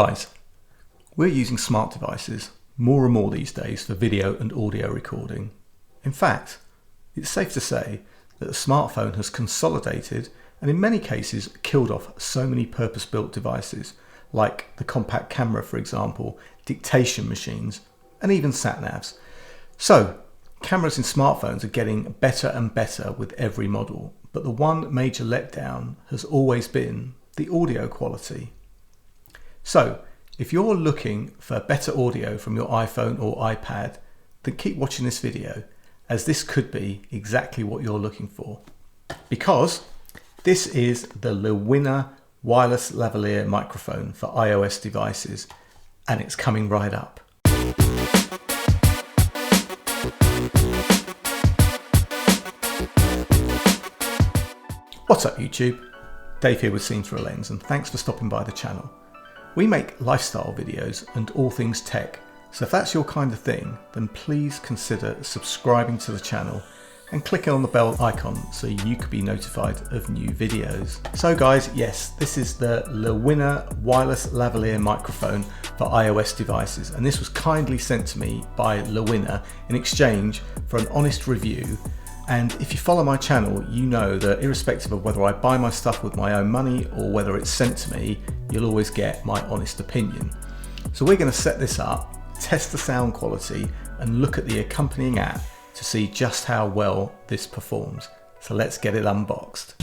Guys, we're using smart devices more and more these days for video and audio recording. In fact, it's safe to say that the smartphone has consolidated and in many cases killed off so many purpose-built devices like the compact camera, for example, dictation machines, and even sat-navs. So, cameras in smartphones are getting better and better with every model, but the one major letdown has always been the audio quality. So, if you're looking for better audio from your iPhone or iPad, then keep watching this video, as this could be exactly what you're looking for. Because this is the Lewinner wireless lavalier microphone for iOS devices, and it's coming right up. What's up YouTube? Dave here with Seen Through a Lens, and thanks for stopping by the channel. We make lifestyle videos and all things tech, so if that's your kind of thing, then please consider subscribing to the channel and clicking on the bell icon so you could be notified of new videos. So guys, yes, this is the Lewinner wireless lavalier microphone for iOS devices, and this was kindly sent to me by Lewinner in exchange for an honest review. And if you follow my channel, you know that irrespective of whether I buy my stuff with my own money or whether it's sent to me, you'll always get my honest opinion. So we're going to set this up, test the sound quality, and look at the accompanying app to see just how well this performs. So let's get it unboxed.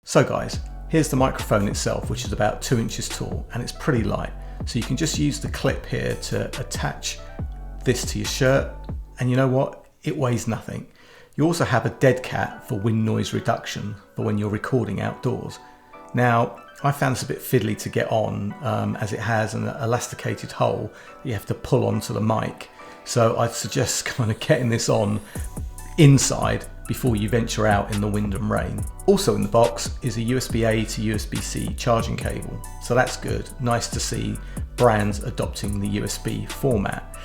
So guys, here's the microphone itself, which is about 2 inches tall, and it's pretty light. So you can just use the clip here to attach this to your shirt, and you know what? It weighs nothing. You also have a dead cat for wind noise reduction for when you're recording outdoors. Now, I found this a bit fiddly to get on, as it has an elasticated hole that you have to pull onto the mic. So I'd suggest kind of getting this on inside before you venture out in the wind and rain. Also in the box is a USB-A to USB-C charging cable, so that's good. Nice to see brands adopting the USB format.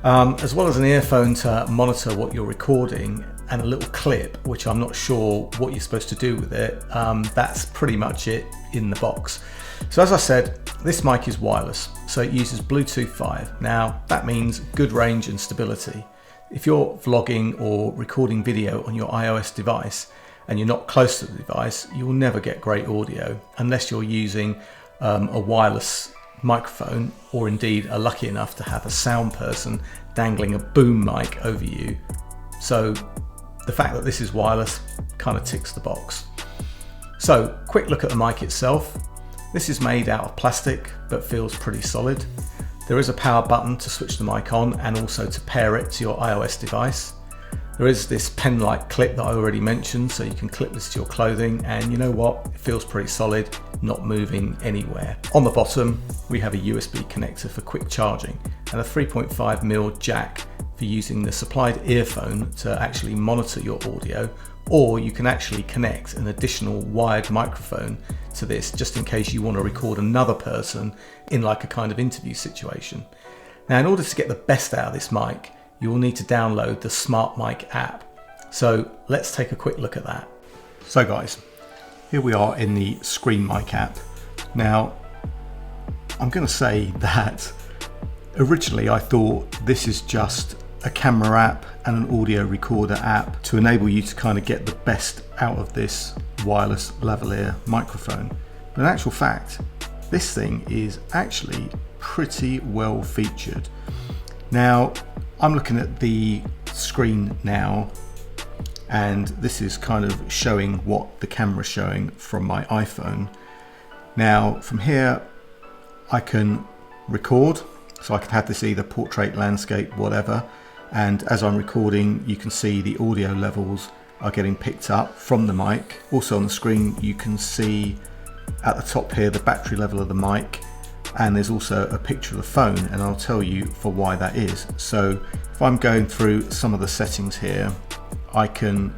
As well as an earphone to monitor what you're recording, and a little clip, which I'm not sure what you're supposed to do with it. That's pretty much it in the box. So as I said, this mic is wireless, so it uses Bluetooth 5. Now that means good range and stability. If you're vlogging or recording video on your iOS device and you're not close to the device, you will never get great audio unless you're using a wireless microphone, or indeed are lucky enough to have a sound person dangling a boom mic over you. So the fact that this is wireless kind of ticks the box. So quick look at the mic itself. This is made out of plastic but feels pretty solid. There is a power button to switch the mic on and also to pair it to your iOS device. There is this pen-like clip that I already mentioned, so you can clip this to your clothing, and you know what? It feels pretty solid, not moving anywhere. On the bottom, we have a USB connector for quick charging and a 3.5mm jack for using the supplied earphone to actually monitor your audio, or you can actually connect an additional wired microphone to this just in case you want to record another person in like a kind of interview situation. Now, in order to get the best out of this mic, you will need to download the Smart Mic app. So let's take a quick look at that. So guys, here we are in the Screen Mic app. Now, I'm going to say that originally I thought this is just a camera app and an audio recorder app to enable you to kind of get the best out of this wireless lavalier microphone. But in actual fact, this thing is actually pretty well featured. Now, I'm looking at the screen now, and this is kind of showing what the camera's showing from my iPhone. Now, from here, I can record, so I can have this either portrait, landscape, whatever. And as I'm recording, you can see the audio levels are getting picked up from the mic. Also on the screen, you can see at the top here the battery level of the mic, and there's also a picture of the phone, and I'll tell you for why that is. So if I'm going through some of the settings here, I can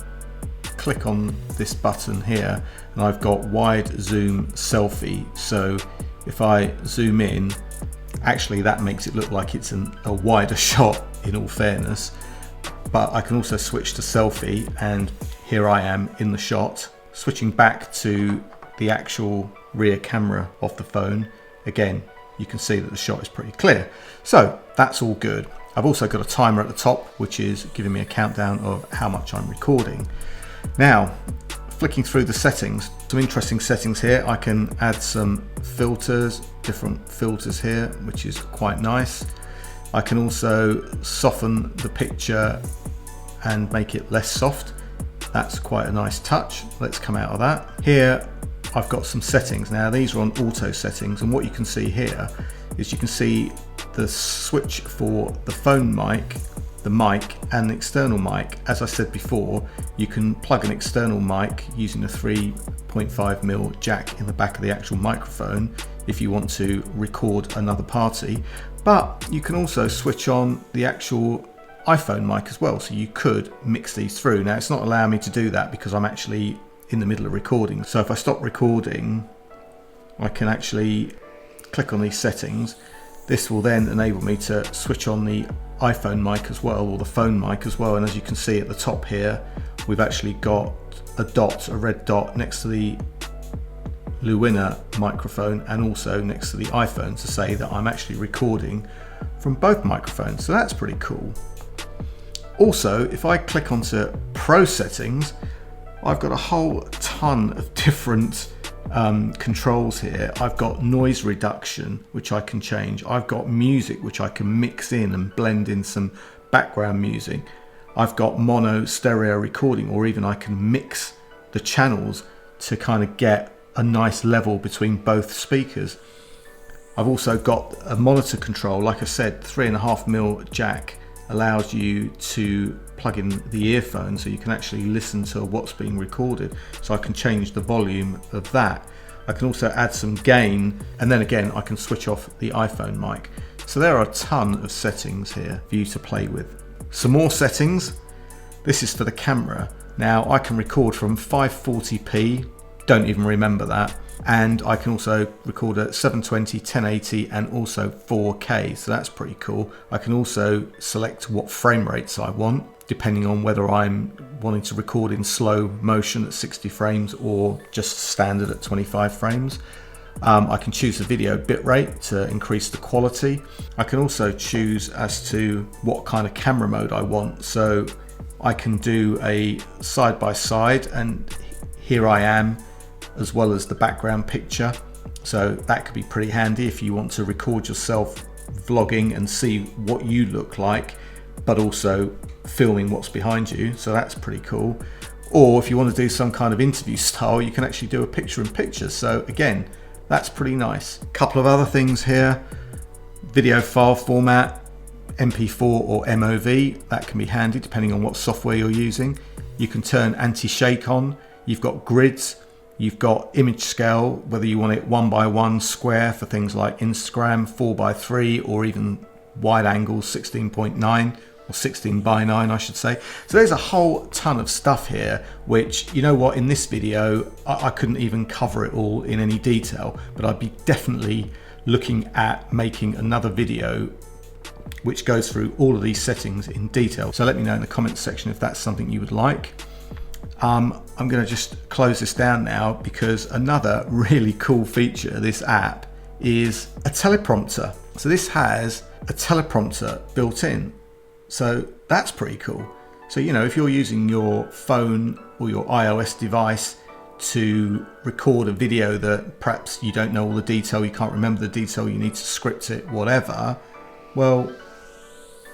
click on this button here, and I've got wide zoom selfie. So if I zoom in, actually that makes it look like it's a wider shot, in all fairness. But I can also switch to selfie, and here I am in the shot. Switching back to the actual rear camera of the phone, again, you can see that the shot is pretty clear. So that's all good. I've also got a timer at the top, which is giving me a countdown of how much I'm recording. Now, flicking through the settings, some interesting settings here. I can add some filters, different filters here, which is quite nice. I can also soften the picture and make it less soft. That's quite a nice touch. Let's come out of that. Here, I've got some settings. Now, these are on auto settings, and what you can see here is you can see the switch for the phone mic, the mic, and the external mic. As I said before, you can plug an external mic using a 3.5mm jack in the back of the actual microphone if you want to record another party, but you can also switch on the actual iPhone mic as well, so you could mix these through. Now, it's not allowing me to do that because I'm actually in the middle of recording. So if I stop recording, I can actually click on these settings. This will then enable me to switch on the iPhone mic as well, or the phone mic as well. And as you can see at the top here, we've actually got a red dot next to the Lewinner microphone and also next to the iPhone to say that I'm actually recording from both microphones. So that's pretty cool. Also, if I click onto Pro settings, I've got a whole ton of different controls here. I've got noise reduction, which I can change. I've got music, which I can mix in and blend in some background music. I've got mono stereo recording, or even I can mix the channels to kind of get a nice level between both speakers. I've also got a monitor control. Like I said, 3.5mm jack allows you to plug in the earphones so you can actually listen to what's being recorded. So I can change the volume of that. I can also add some gain, and then again I can switch off the iPhone mic. So there are a ton of settings here for you to play with. Some more settings. This is for the camera. Now I can record from 540p, don't even remember that, and I can also record at 720, 1080 and also 4K, so that's pretty cool. I can also select what frame rates I want, depending on whether I'm wanting to record in slow motion at 60 frames or just standard at 25 frames. I can choose the video bitrate to increase the quality. I can also choose as to what kind of camera mode I want, so I can do a side-by-side, and here I am, as well as the background picture. So that could be pretty handy if you want to record yourself vlogging and see what you look like, but also filming what's behind you. So that's pretty cool. Or if you want to do some kind of interview style, you can actually do a picture in picture. So again, that's pretty nice. A couple of other things here. Video file format, MP4 or MOV, that can be handy depending on what software you're using. You can turn anti-shake on. You've got grids. You've got image scale, whether you want it 1:1 square for things like Instagram, 4:3, or even wide angles 16.9 or 16:9, I should say. So there's a whole ton of stuff here, which, you know what, in this video, I couldn't even cover it all in any detail, but I'd be definitely looking at making another video which goes through all of these settings in detail. So let me know in the comments section if that's something you would like. I'm going to just close this down now, because another really cool feature of this app is a teleprompter. So this has a teleprompter built in. So that's pretty cool. So, you know, if you're using your phone or your iOS device to record a video that perhaps you don't know all the detail, you can't remember the detail, you need to script it, whatever, well,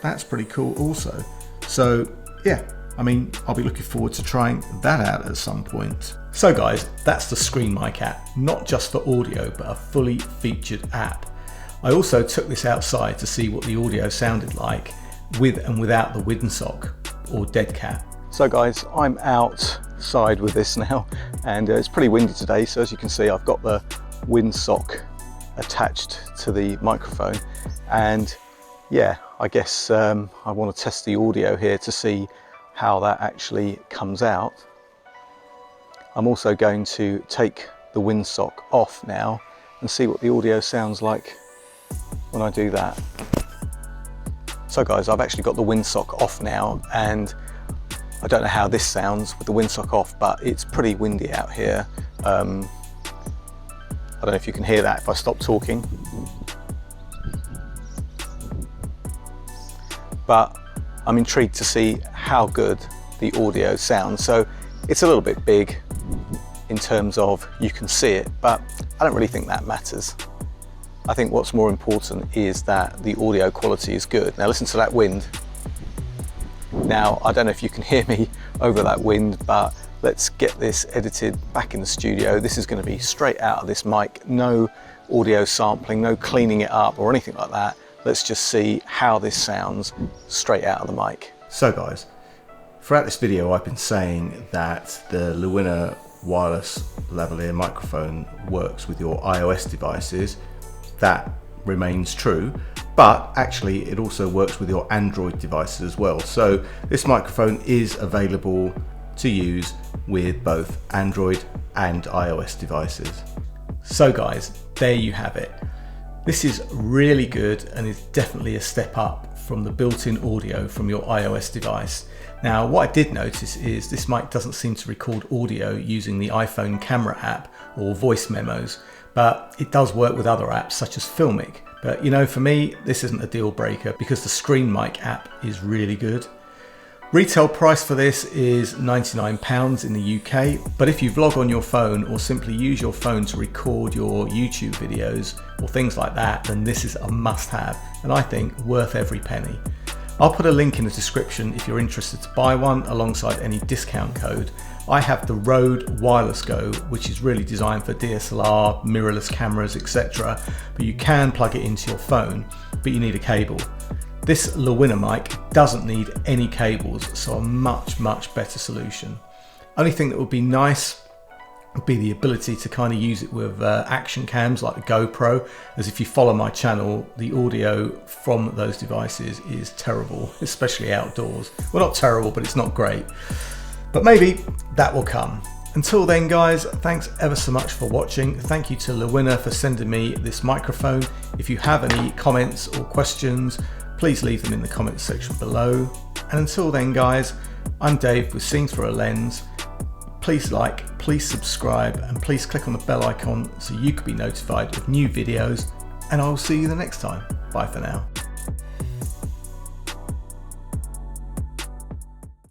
that's pretty cool also. So yeah, I mean, I'll be looking forward to trying that out at some point. So guys, that's the Screen Mic app, not just for audio, but a fully featured app. I also took this outside to see what the audio sounded like with and without the windsock or dead cat. So guys, I'm outside with this now, and it's pretty windy today, so as you can see I've got the windsock attached to the microphone, and yeah, I guess I want to test the audio here to see how that actually comes out. I'm also going to take the windsock off now and see what the audio sounds like when I do that. So guys, I've actually got the windsock off now, and I don't know how this sounds with the windsock off, but it's pretty windy out here. I don't know if you can hear that if I stop talking. But I'm intrigued to see how good the audio sounds. So it's a little bit big in terms of you can see it, but I don't really think that matters. I think what's more important is that the audio quality is good. Now listen to that wind. Now, I don't know if you can hear me over that wind, but let's get this edited back in the studio. This is going to be straight out of this mic, no audio sampling, no cleaning it up or anything like that. Let's just see how this sounds straight out of the mic. So guys, throughout this video I've been saying that the Lewinner wireless lavalier microphone works with your iOS devices. That remains true, but actually it also works with your Android devices as well. So this microphone is available to use with both Android and iOS devices. So guys, there you have it. This is really good and is definitely a step up from the built-in audio from your iOS device. Now, what I did notice is this mic doesn't seem to record audio using the iPhone camera app or voice memos, but it does work with other apps such as Filmic. But you know, for me, this isn't a deal breaker because the Screen Mic app is really good. Retail price for this is £99 in the UK, but if you vlog on your phone or simply use your phone to record your YouTube videos or things like that, then this is a must-have, and I think worth every penny. I'll put a link in the description if you're interested to buy one alongside any discount code. I have the Rode Wireless Go, which is really designed for DSLR, mirrorless cameras, etc. But you can plug it into your phone, but you need a cable. This Lewinner mic doesn't need any cables, so a much better solution. Only thing that would be nice would be the ability to kind of use it with action cams like the GoPro, as if you follow my channel, the audio from those devices is terrible, especially outdoors. Well, not terrible, but it's not great. But maybe that will come. Until then guys, thanks ever so much for watching. Thank you to Lewinner for sending me this microphone. If you have any comments or questions, please leave them in the comments section below. And until then guys, I'm Dave with Seen Through a Lens. Please like, please subscribe, and please click on the bell icon so you can be notified of new videos, and I will see you the next time. Bye for now.